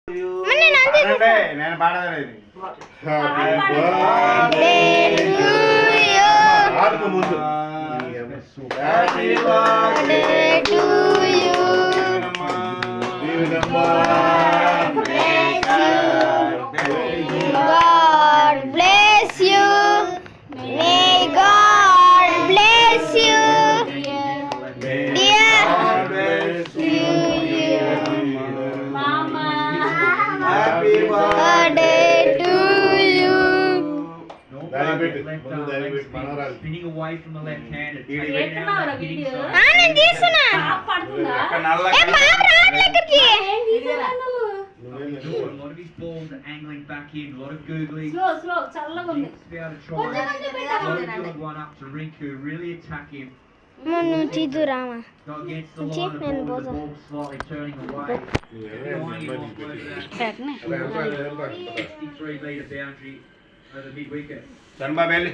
నేను పాడలేదు ముందు God bless you. May God bless you. Dear Mama, happy birthday to you. Spinning away from the left hand. A lot of his balls are angling back in. A lot of googling. Slow. చల్లగా ఉంది. Needs to be able to try. Good one up to Rinku. Really attack him. Got against the line of the ball. The ball slightly turning away. 63-meter boundary for the mid wicket. చంబాబెల్లి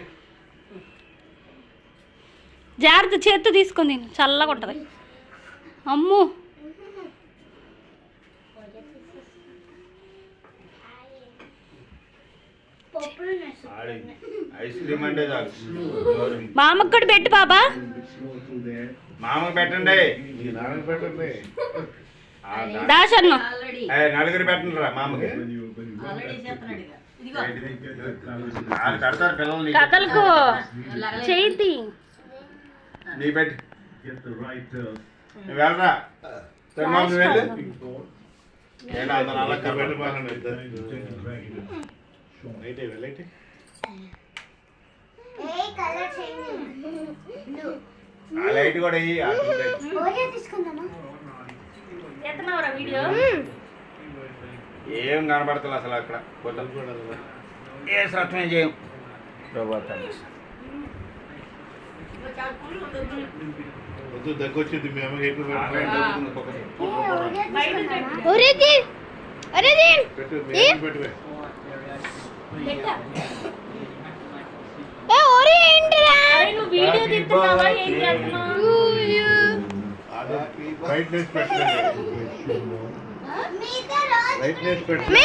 జాగ్రత్త చేత్తో తీసుకొని చల్లగా ఉంటుంది. అమ్ము ice cream అంటే చాలు మామకు కూడా పెట్టు బాబా. మామకు పెట్టండి దాశన్న నలుగురు పెట్టండి రా మామకి కడతారు పిల్లలు కథలకు చేతి నీ పెట్టి వెళ్ళరా చంబాబు వెళ్ళు లైట్ కూడా వీడియో ఏం కనబడతలే అసలు అక్కడ ఏ సత్యం చేయం వద్దు దగ్గొచ్చింది మేము ఎక్కువ వీడియో తీస్తున్నావా ఏం చేస్తున్నావు? బ్రైట్నెస్ పెట్టండి బ్రైట్నెస్ పెట్టండి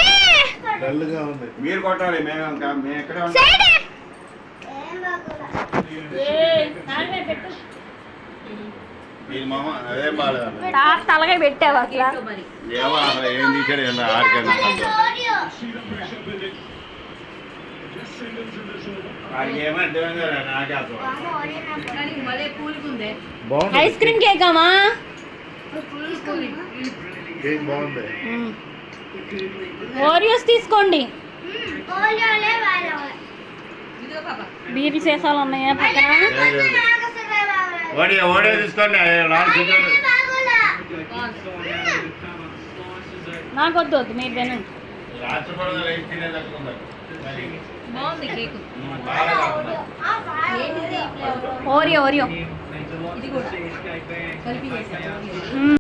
డల్గా ఉంది మీరు కొట్టాలి మేము ఎక్కడే మీరు మామ అదేం బాగాలేదు తలగా పెట్టావు అసలు ఏమో అసలు ఏం తీసాడు ఆడికైనా ఏమంటే నాకే అసలు ఐస్ క్రీమ్ కేక్ అమ్మా. కేక్ బాగుంది ఓరియోస్ తీసుకోండి. బీర్లు సీసాలు ఉన్నాయా పక్కన? ఓడే తీసుకోండి నాకు వద్దు మీరు తినండి. ఓరియో